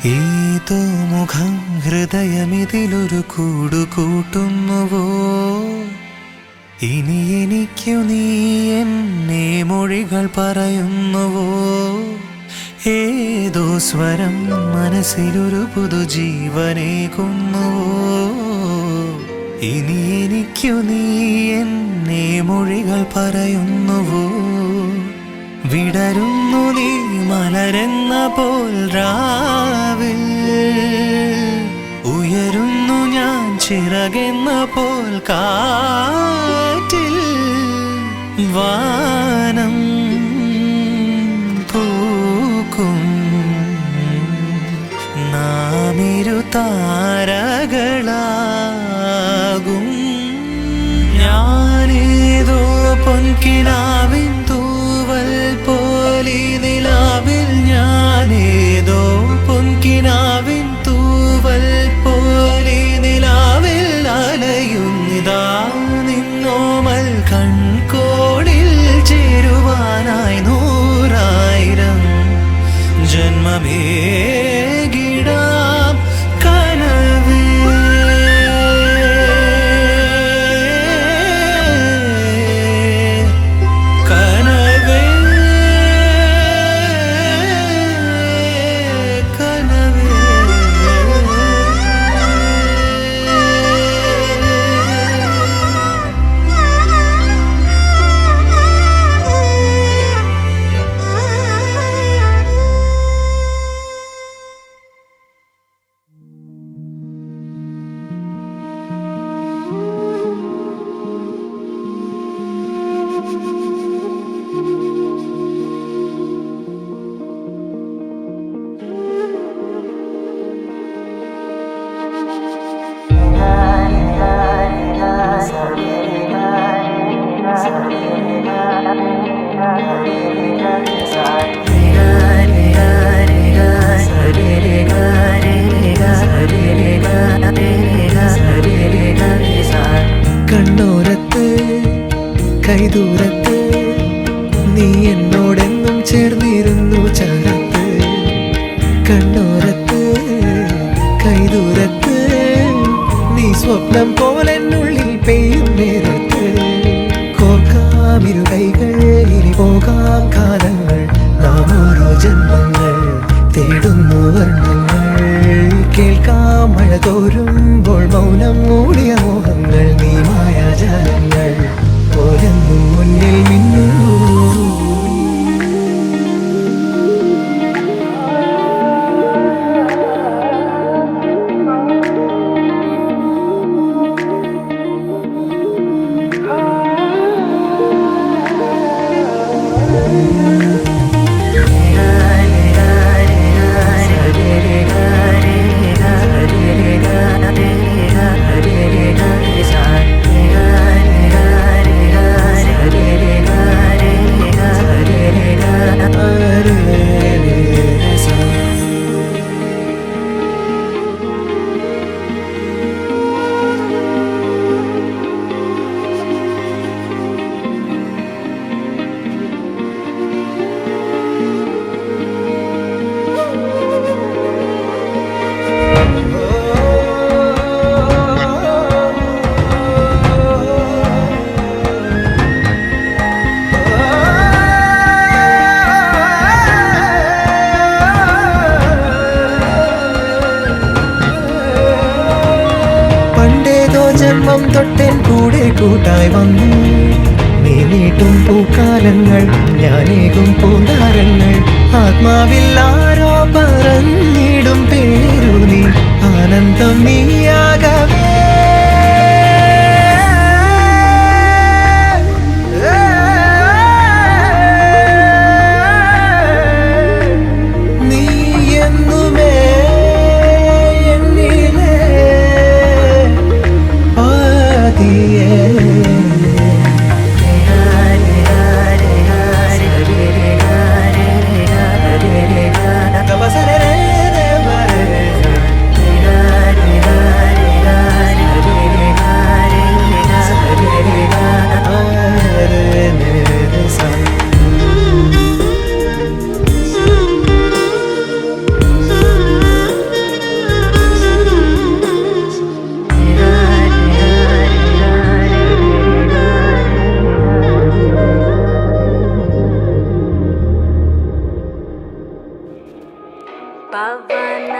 ഏതോ മുഖം ഹൃദയമിതിലൊരു കൂടുകൂട്ടുന്നുവോ? ഇനി എനിക്കു നീ എന്നെ മൊഴികൾ പറയുന്നുവോ? ഏതോ സ്വരം മനസ്സിലൊരു പുതുജീവനേകുന്നുവോ? ഇനി എനിക്കു നീ എന്നെ മൊഴികൾ പറയുന്നുവോ? വിടരുന്നു നീ മലരെന്ന പോൽ രാവിൽ, ഉയരുന്നു ഞാൻ ചിറകെന്ന പോൽ കാറ്റിൽ. വാനം പൂക്കും നാമിരു താരകളാകും. ഞാനേതോ പൊൻകിനാവിൻ തൂവൽ പോലി നിലാവിൽ, ഞാനേതോ പൊൻകിനാവിൻ തൂവൽ പോലി നിലാവിൽ അലയുന്നിതാ നിന്നോമൽ കൺകോണിൽ ചേരുവാനായി 100,000 ജന്മമേകിടാം കനവേ. കണ്ണോരത്ത് കൈദൂരത്ത് നീ എന്നോടെന്നും ചേർന്നിരുന്നു ചാരത്ത്. കണ്ണോരത്ത് കൈദൂരത്ത് നീ സ്വപ്നം പോലെന്നുള്ളിൽ പെയ്യും നേരത്ത്. കോർക്കാം ഇരു കൈകൾ, ഇനി പോകാം കാലങ്ങൾ, നാം ഓരോ ജന്മങ്ങൾ തേടുന്നു വർണ്ണങ്ങൾ. കേൾക്കാം മഴ തോരുമ്പോൾ മൗനം മൂടിയ മോഹങ്ങൾ, നീ മായാജാലങ്ങൾ പോലെന്നും മുന്നിൽ മിന്നുന്നു. ജന്മം തൊട്ടേൻ കൂടെ കൂട്ടായി വന്നു നീ നീട്ടും പൂക്കാലങ്ങൾ, ഞാനേകും പൂന്താരങ്ങൾ. ആത്മാവിൽ ആരോ പറഞ്ഞിടും പേരു നീ, ആനന്ദം നീയാകവേ.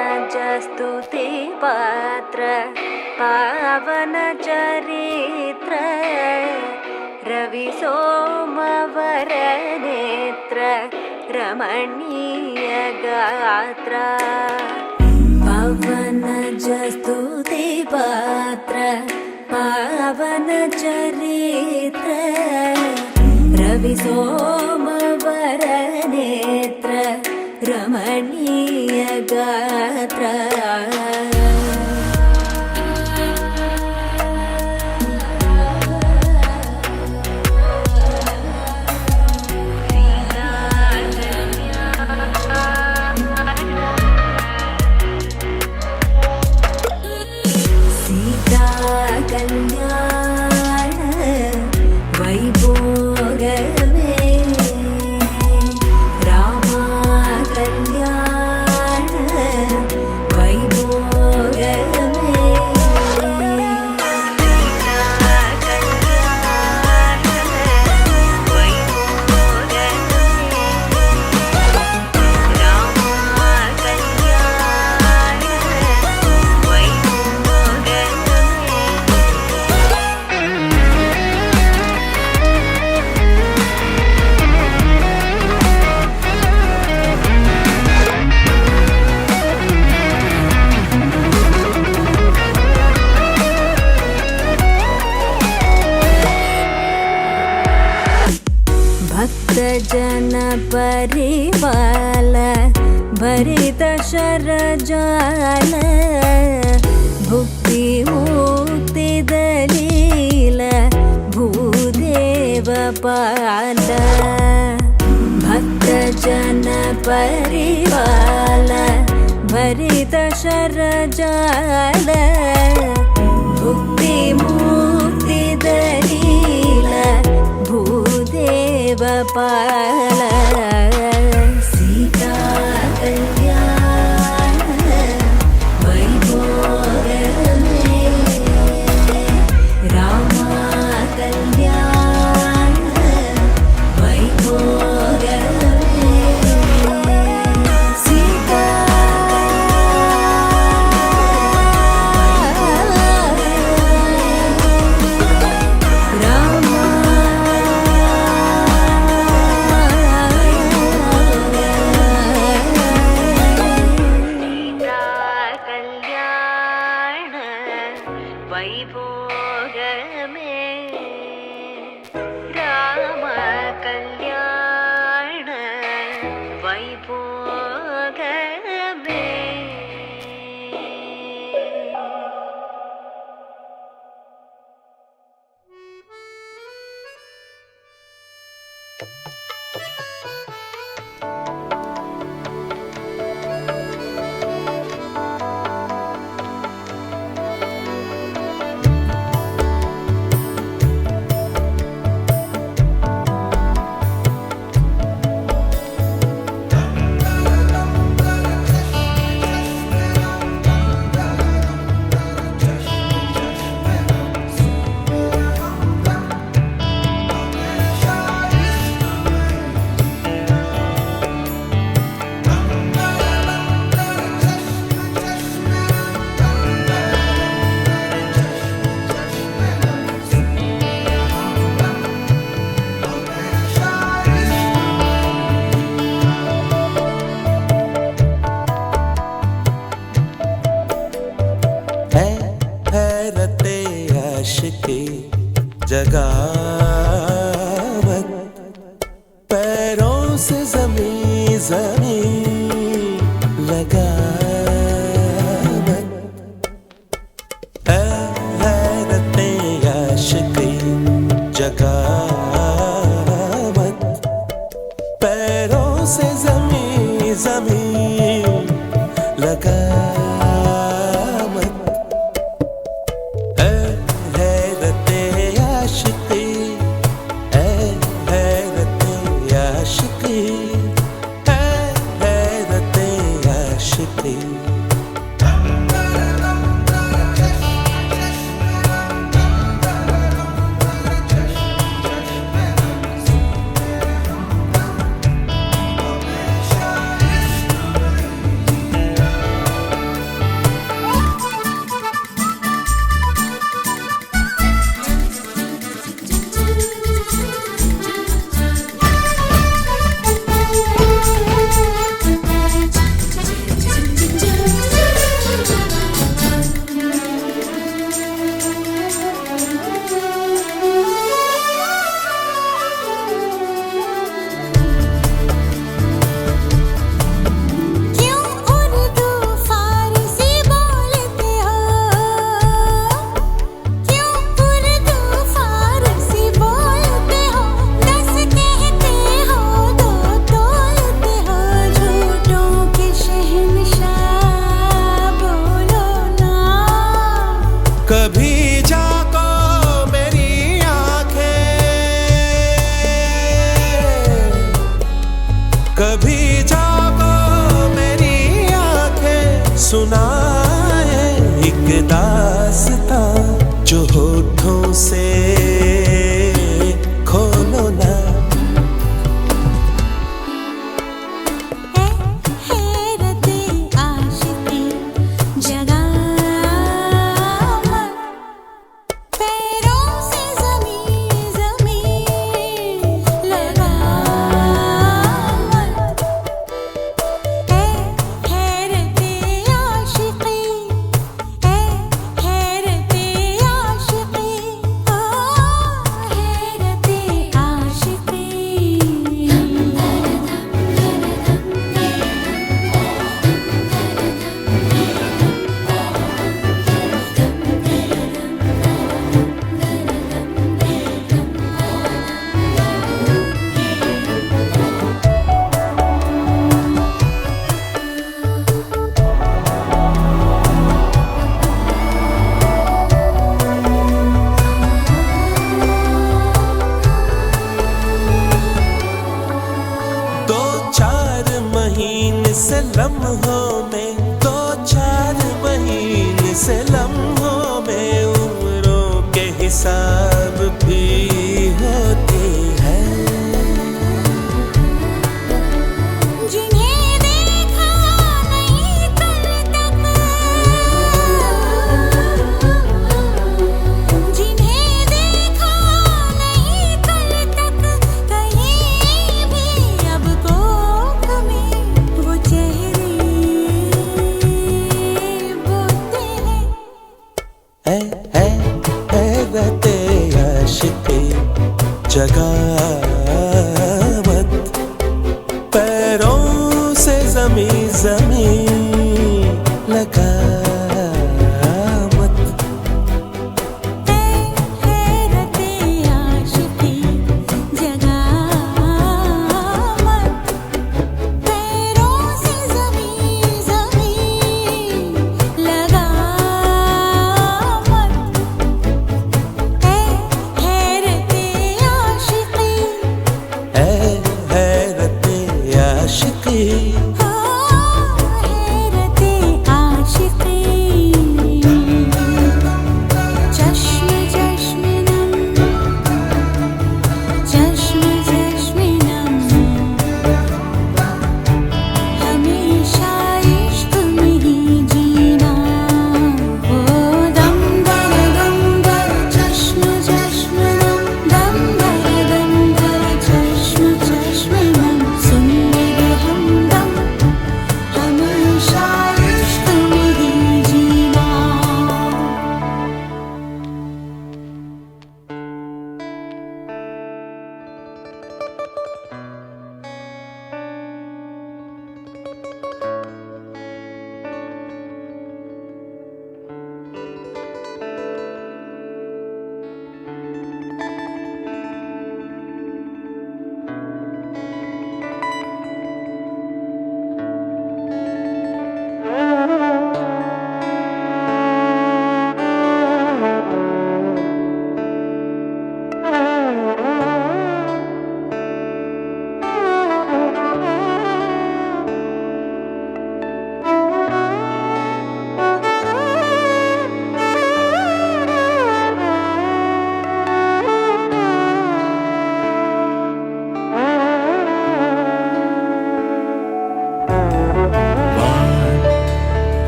स्तुति पात्र पावन चरित्र रवि सोमवर नेत्र रमणीय गात्र पवन स्तुति पात्र पावन चरित्र रवि सोमवर नेत्र रमणीय गात्र सीता कल्याण वैभोगमे रामा कल्याण वैभोगमे भक्तजन परिपाल भरित शरजाल भुक्ति मुक्ति दलील भूदेव पाल भक्तजन परिपाल भरित शरजाल भुक्ति मुक्ति दलील भूदेव पाल सीता कल्याण वैभोगमे रामा कल्याण वैभोगमे सीता वैभोगमे राम कल्याण वैभोगमे जगावत पैरों से जमीन जमीन लगावत हैरते आशिकी जगावत पैरों से जमीन जमीन लगावत सुनाए एक दास्तां जो होठों से खोलो ना। से लम्हों में, 2-4 महीने से लम्हों में उम्रों के हिसाब भी होते हैं। जिन्हें देखा नहीं कल तक, जिन्हें देखा नहीं कल तक, कहीं भी अब कोख में वो चेहरे बोते हैं। है रहते आशिक़ी जगा मत, पैरों से ज़मीं ज़मीं लगा मत। हैरते आशिक़ी जगा मत, पैरों से ज़मीं ज़मीं लगा मत। हैरते आशिक़ी, हैरते आशिक़ी हैरते आशिक़ी। चश्म चश्मिनम, चश्म चश्मिनम, हमेशा इश्क़ में ही जीना। ओ दम दर चश्म चश्मिनम, दम दर चश्म चश्मिनम, सुन मेरे हमदम, हमेशा इश्क़ में ही जीना।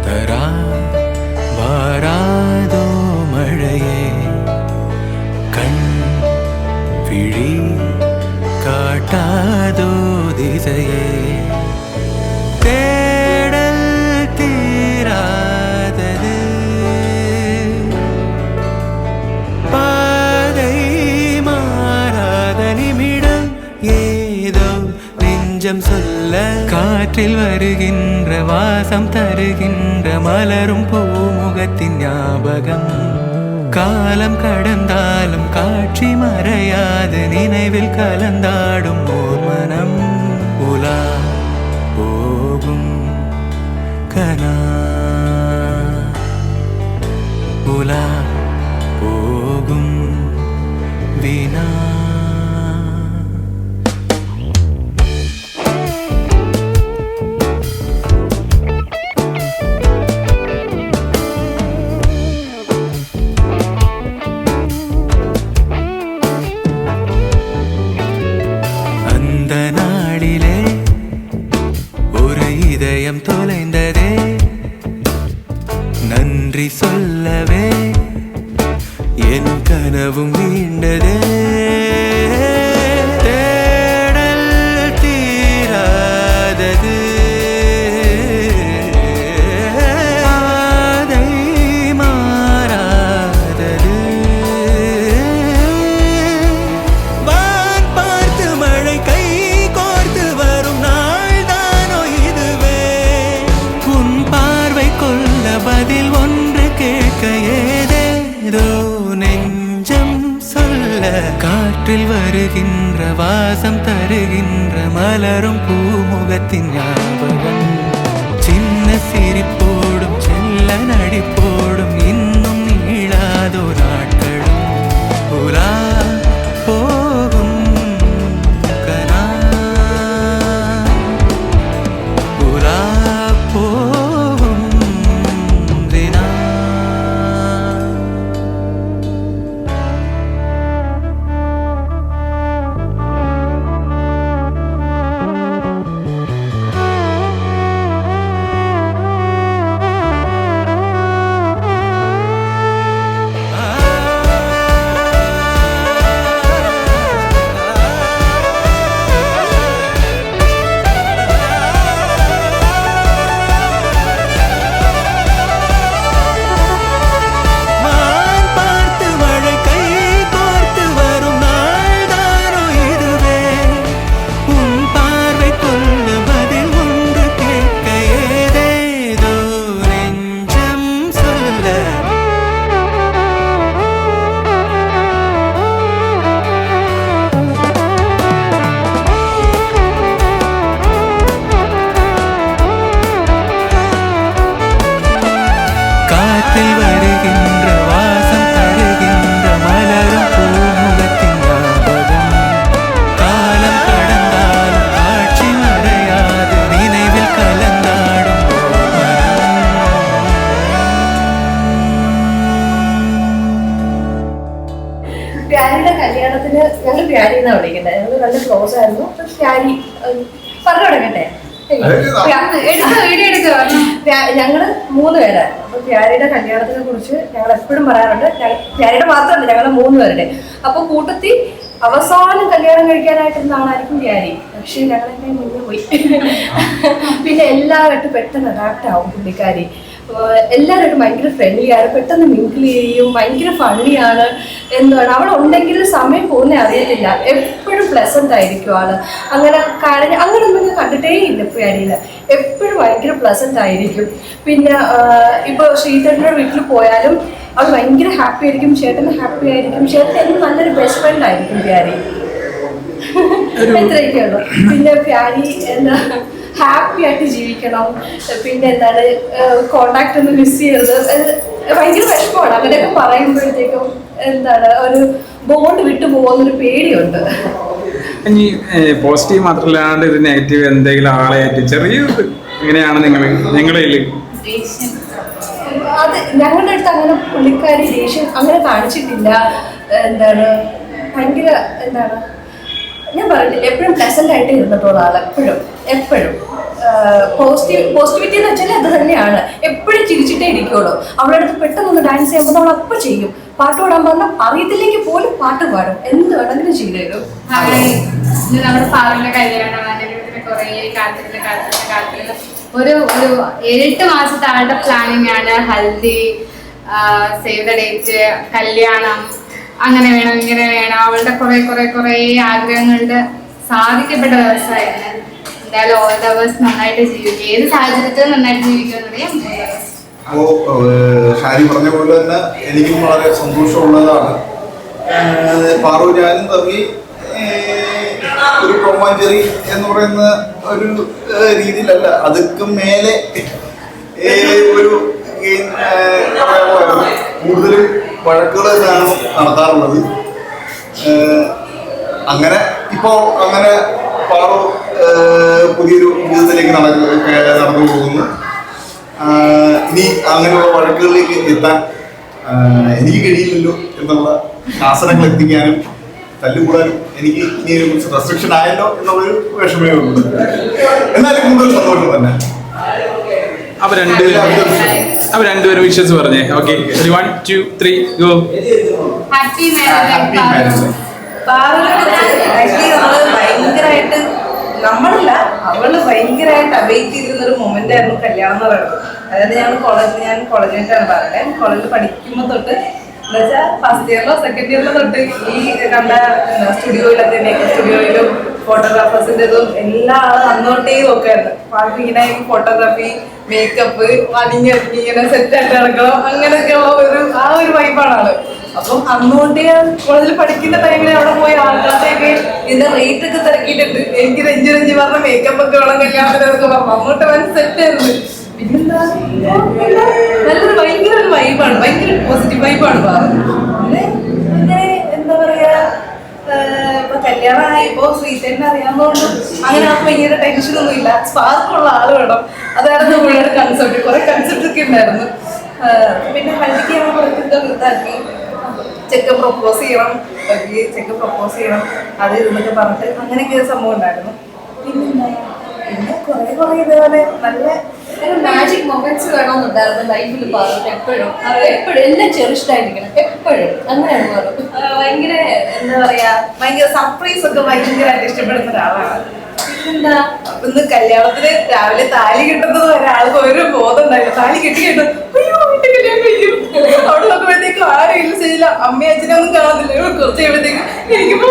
തരാ വാരാതോ മഴയെ കൺ വിഴി കാട്ടാതോ ദിശയെ തേടൽ തീരാതത് പാதை മാറാத நிமிடம் ஏதோ நெஞ்சம் சொல்ல காற்றில் வருகின்ற வாசம் தருகின்ற மலரும் பூமுகத்தின் ஞாபகம் காலம் கடந்தாலும் காட்சி மறையாது நினைவில் கலந்தாடும் ஓர் மனம் உலா போகும் கனா உலா போகும் வினா நன்றி சொல்லவே என் கனவும் நீண்டதே தேடல் தீராதது ஆதை மாறாதது வான் பார்த்து மழை கை கோர்த்து வரும் நாள் தானோ இதுவே உன் பார்வை கொள்ள பதில் ஒன்று கேட்க ஏதேதோ நெஞ்சம் சொல்ல காற்றில் வருகின்ற வாசம் தருகின்ற மலரும் பூமுகத்தின் ஞாபகம் சின்ன சிரிப்போடும் செல்ல நடிப்போடும் இன்னும் நீளாதோ நாட்களும் உலா போகும் கனா உலா போகும் தினா வான் பார்த்து மழை கை கோர்த்து வரும் நாள் தானோ இதுவே உன் பார்வை கொள்ள பதில் ஒன்று கேட்க ஏதேதோ நெஞ்சம் சொல்ல காற்றில் வருகின்ற வாசம் தருகின்ற மலரும் பூமுகத்தின் ஞாபகம் காலம் கடந்தாலும் காட்சி மறையாது நினைவில் கலந்தாடும் പ്യാരിയുടെ കല്യാണത്തിന് ഞങ്ങൾ പ്യാരി എന്നാ വിളിക്കുന്നത്. ഞങ്ങൾ നല്ല ക്ലോസ് ആയിരുന്നു. അപ്പൊ പ്യാരി പറഞ്ഞു തുടങ്ങട്ടെ. ഞങ്ങള് 3 പേരാണ്. അപ്പൊ പ്യാരിയുടെ കല്യാണത്തിനെ കുറിച്ച് ഞങ്ങൾ എപ്പോഴും പറയാറുണ്ട്. പ്യാരിയുടെ മാത്രമല്ല, ഞങ്ങളെ 3 പേരുടെ. അപ്പൊ കൂട്ടത്തിൽ അവസാനം കല്യാണം കഴിക്കാനായിട്ടിരുന്ന ആളായിരിക്കും പ്യാരി. പക്ഷെ ഞങ്ങളെന്നെ മുന്നേ പോയി. പിന്നെ എല്ലാവരും പെട്ടെന്ന് അഡാപ്റ്റ് ആവും പുള്ളിക്കാരി. എല്ലാവരും ഭയങ്കര ഫ്രണ്ട്ലിയാണ്, പെട്ടെന്ന് മിങ്കിൾ ചെയ്യും, ഭയങ്കര ഫണ്ണിയാണ്. എന്താണ് അവളുണ്ടെങ്കിൽ സമയം പോകുന്നേ അറിയത്തില്ല. എപ്പോഴും പ്ലസന്റ് ആയിരിക്കും ആള്. അങ്ങനെ അങ്ങനൊന്നും കണ്ടിട്ടേ ഇല്ല പ്യാരിയില്. എപ്പോഴും ഭയങ്കര പ്ലസന്റ് ആയിരിക്കും. പിന്നെ ഇപ്പൊ ശ്രീധരന്റെ വീട്ടിൽ പോയാലും അവൾ ഭയങ്കര ഹാപ്പി ആയിരിക്കും. ചേട്ടന് ഹാപ്പി ആയിരിക്കും. ചേട്ടൻ എന്നും നല്ലൊരു ബെസ്റ്റ് ഫ്രണ്ട് ആയിരിക്കും പ്യാരി. എത്രയൊക്കെയുള്ളൂ. പിന്നെ പ്യാരി എന്താ ഹാപ്പി ആയിട്ട് ജീവിക്കണം. പിന്നെ എന്താണ് കോണ്ടാക്ട് ഒന്ന് മിസ് ചെയ്യരുത്. ഭയങ്കര വിഷമമാണ് അങ്ങനെയൊക്കെ പറയുമ്പോഴത്തേക്കും. എന്താണ് ഒരു ബോണ്ട് വിട്ടു പോകുന്നൊരു പേടിയുണ്ട്. ഇനി പോസിറ്റീവ് മാത്രമല്ലാണ്ട് ഒരു നെഗറ്റീവ് എന്തെങ്കിലും ആളെയായിട്ട് ചെറിയൊരു എങ്ങനെയാണ് നിങ്ങളുടെ അത് ഞങ്ങളുടെ അടുത്ത് അങ്ങനെ പുള്ളിക്കാരി ദേഷ്യം അങ്ങനെ കാണിച്ചിട്ടില്ല. എന്താണ് ഭയങ്കര എന്താണ് ഞാൻ പറഞ്ഞിട്ടില്ല, എപ്പോഴും പ്ലസന്റ് ആയിട്ട് ഇരുന്നിട്ടുള്ള ആൾ. എപ്പോഴും പോസിറ്റിവിറ്റി എന്ന് വെച്ചാൽ അത് തന്നെയാണ്. എപ്പോഴും ചിരിച്ചിട്ടേ ഇരിക്കുള്ളൂ. അവളുടെ അടുത്ത് പെട്ടെന്ന് ഡാൻസ് ചെയ്യുമ്പോൾ നമ്മൾ അപ്പം ചെയ്യും. പാട്ട് പാടാൻ പറഞ്ഞാൽ അറിയത്തില്ലെങ്കിൽ പോലും പാട്ട് പാടും. എന്ത് വേണമെങ്കിലും ചെയ്തു തരും. നമ്മുടെ ഫാദറിന്റെ കല്യാണം കുറേ കാലത്തിലുള്ള ഒരു 7-8 മാസത്തെ ആളുടെ പ്ലാനിങ് ആണ്. ഹൽദി, സേവ് ദ ഡേറ്റ്, കല്യാണം, അങ്ങനെ വേണം ഇങ്ങനെ വേണം. അവളുടെ കുറെ ആഗ്രഹങ്ങളുടെ സാധിക്കപ്പെട്ട ദിവസമായിരുന്നു. എന്തായാലും ഓൾ ദവേഴ്സ് നന്നായിട്ട് ജീവിക്കും. ഏത് സാഹചര്യത്തിലും നന്നായിട്ട് ജീവിക്കുമെന്നറിയാം. അപ്പോൾ ഷാരി പറഞ്ഞ പോലെ തന്നെ എനിക്കും വളരെ സന്തോഷമുള്ളതാണ്. പാറു ഞാനും തമ്മിൽ ഒരു ടോമാഞ്ചെറി എന്ന് പറയുന്ന ഒരു രീതിയിലല്ല, അതൊക്കെ മേലെ ഒരു കൂടുതലും വഴക്കുകൾ നടത്താറുള്ളത്. അങ്ങനെ ഇപ്പോൾ അങ്ങനെ പാറു പുതിയൊരു ജീവിതത്തിലേക്ക് നടന്നു പോകുന്നു. ഇനി അങ്ങനെയുള്ള വഴക്കുകളിലേക്ക് എത്താൻ എനിക്ക് കഴിയില്ലല്ലോ എന്നുള്ള ശാസനങ്ങൾ എത്തിക്കാനും തല്ലുകൂടാനും എനിക്ക് ഇനി കുറച്ച് റെസ്ട്രിക്ഷൻ ആയല്ലോ എന്നുള്ളൊരു വിഷമേ ഉള്ളൂ. എന്നാലും കൂടുതൽ സന്തോഷം തന്നെ. അവർ രണ്ട് അപ്പൊ രണ്ടുപേരും വിഷസ് പറഞ്ഞേ. Okay, 1 2 3 go. Happy marriage. Actually നമ്മള് ഭയങ്കരമായിട്ട്, നമ്മളല്ല അവള് ഭയങ്കരമായിട്ട് അവൈറ്റ് ചെയ്തിരുന്ന ഒരു മൊമെന്റ് ആയിരുന്നു കല്യാണം എന്ന് പറയുന്നത്. അതായത് ഞാൻ കോളേജിലേക്കാണ് പറയുന്നത്. കോളേജിൽ പഠിക്കുമ്പോൾ തൊട്ട് എന്ന് വെച്ചാൽ ഫസ്റ്റ് ഇയറിലോ സെക്കൻഡ് ഇയറിലോ തൊട്ട് ഈ കണ്ട സ്റ്റുഡിയോയിലൊക്കെ മേക്കപ്പ് സ്റ്റുഡിയോയിലും ഫോട്ടോഗ്രാഫേഴ്സിൻ്റെതും എല്ലാ ആളും അന്നോട്ടേ നോക്കായിരുന്നു. പാട്ട് ഇങ്ങനെ ഫോട്ടോഗ്രാഫി, മേക്കപ്പ്, അണിഞ്ഞൊരുങ്ങി ഇങ്ങനെ സെറ്റായിട്ട് നടക്കണം, അങ്ങനെയൊക്കെയുള്ള ഒരു വൈബാണ് ആള്. അപ്പം അന്നുകൊണ്ട് ഞാൻ കോളേജിൽ പഠിക്കുന്ന ടൈമിൽ അവിടെ പോയി ആൾക്കാരെയൊക്കെ ഇതിന്റെ റേറ്റ് ഒക്കെ തിരക്കിയിട്ടുണ്ട്. എനിക്ക് രഞ്ജു പറഞ്ഞ മേക്കപ്പ് ഒക്കെ വേണം കല്യാണത്തിനൊക്കെ പറഞ്ഞു. അങ്ങോട്ട് വൻ സെറ്റായിരുന്നു. പിന്നെന്താ, നല്ലൊരു ഭയങ്കര ഒരു വൈബാണ്, ഭയങ്കര പോസിറ്റീവ് വൈബാണ് പറഞ്ഞത്. പിന്നെ എന്താ പറയാ, ഇപ്പൊ കല്യാണമായി ഇപ്പൊ ശ്രീചേട്ടനെ അറിയാവുന്നതുകൊണ്ടും അങ്ങനെ ആ ഭയങ്കര ടെൻഷനൊന്നും ഇല്ല. സ്പാർക്കുള്ള ആള് വേണം, അതായിരുന്നു പുള്ളിയുടെ കൺസെപ്റ്റ്. കുറെ കൺസെപ്റ്റ് ഒക്കെ ഉണ്ടായിരുന്നു. പിന്നെ ഹൽദിക്ക് ഞങ്ങൾ കുറച്ചൊക്കെ വൃത്താക്കി. ചെക്ക് പ്രൊപ്പോസ് ചെയ്യണം, അത് ഇതൊക്കെ പറഞ്ഞിട്ട് അങ്ങനെയൊക്കെ ഒരു സംഭവം ഉണ്ടായിരുന്നു. പിന്നെ കുറെ ഇതേപോലെ നല്ല മാജിക് മൊമെന്റ്സ് വേണമെന്നുണ്ടായിരുന്നു ലൈഫിൽ പറഞ്ഞു. എപ്പോഴും എല്ലാം ചെറിഷ്ടായിരിക്കണം, എപ്പോഴും അങ്ങനെയാണ് പറഞ്ഞത്. ഭയങ്കര എന്താ പറയാ, ഭയങ്കര സർപ്രൈസ് ഒക്കെ ഭയങ്കരമായിട്ട് ഇഷ്ടപ്പെടുന്ന ഒരാളാണ്. പിന്നെന്താ, ഇന്ന് കല്യാണത്തിന് രാവിലെ താലി കിട്ടുന്നത് ഒരാൾക്ക് ഒരു ബോധം ഉണ്ടായില്ല. താലി കിട്ടിയിട്ട് അയ്യോ വീട്ടിൽ കല്യാണം കഴിക്കും. അവിടെ നോക്കുമ്പോഴത്തേക്കും ആരും ഇല്ല, ചെയ്യില്ല, അമ്മയും അച്ഛനെ ഒന്നും കാണത്തില്ല. കുറച്ച് കഴിയുമ്പോഴത്തേക്കും എനിക്കിപ്പോ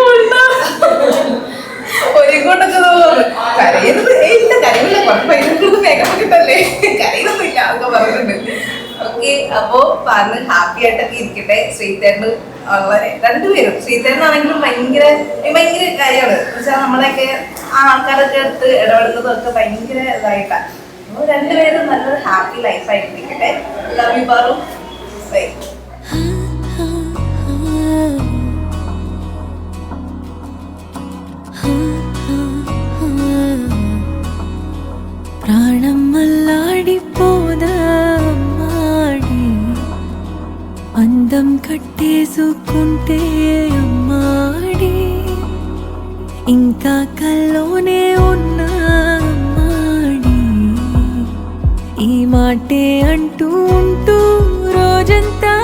ഒരേക്കൊണ്ടൊക്കെ തോന്നുന്നു കരയുന്നത്. ഇല്ല, കരയില്ല, കുറച്ച് പൈസ മേക്കപ്പ് കിട്ടല്ലേ, കരയുന്നൊന്നും ഇല്ല അതൊക്കെ പറഞ്ഞിട്ടുണ്ട്. ഓക്കെ, അപ്പോ പറഞ്ഞ് ഹാപ്പി ആയിട്ടൊക്കെ ഇരിക്കട്ടെ. ശ്രീധരന് വളരെ രണ്ടുപേരും, ശ്രീധരനാണെങ്കിലും ഭയങ്കര കാര്യമാണ്. എന്നുവെച്ചാൽ നമ്മളെയൊക്കെ ആ ആൾക്കാരൊക്കെ എടുത്ത് ഇടപെടുന്നതൊക്കെ ഭയങ്കര ഇതായിട്ടാണ്. അപ്പോൾ രണ്ടുപേരും നല്ലൊരു ഹാപ്പി ലൈഫായിട്ടിരിക്കട്ടെ. Love you Paru. ബൈ. ప్రాణం అల్లాడిపోదాడి అందం కట్టేసుకుంటే అమ్మాడి ఇంకా కల్లోనే ఉన్నాడి ఈ మాటే అంటూ ఉంటూ రోజంతా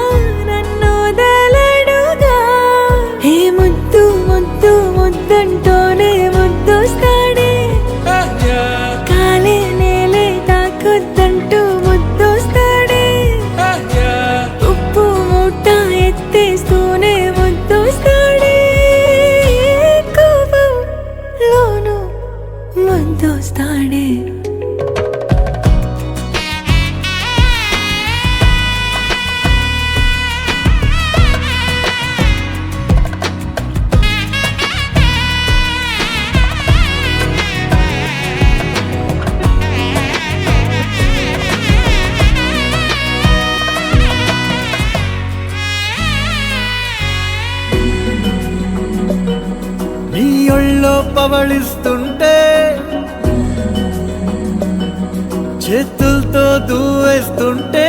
నన్ను వదలడుగా. హే ముద్దు ముద్దు ముద్దంటూనే ముద్దొస్తాడే, కాలే నేలే తాకొద్దంటూ ముద్దొస్తాడే, ఉప్పు మూట ఎత్తేస్తూనే ముద్దొస్తాడే, కోపంలోను ముద్దొస్తాడే. నీ ఒళ్ళో పవళిస్తుంటే చేతులతో దూవేస్తుంటే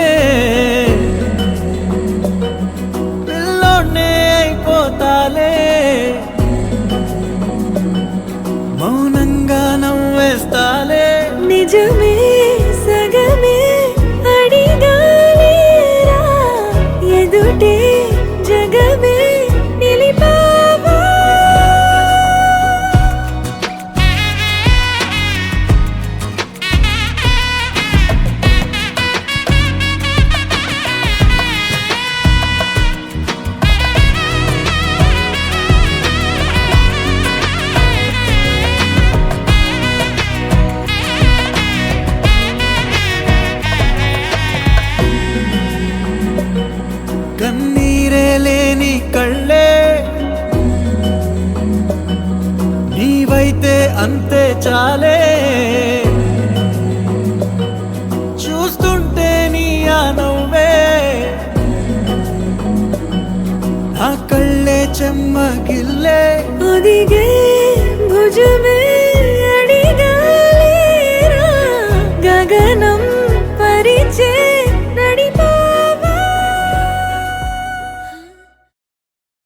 పిల్లోనే అయిపోతాలే, మౌనంగా నవ్వేస్తాలే. నిజమే సగమే అడిగాలేరా, ఎదుటే జగమే నిలిపావా. కన్నీరే లేని కళ్ళే నీవైతే అంతే చాలే, చూస్తుంటే నీ ఆ నవ్వే నా కళ్ళే చెమ్మగిల్లే. ఒదిగే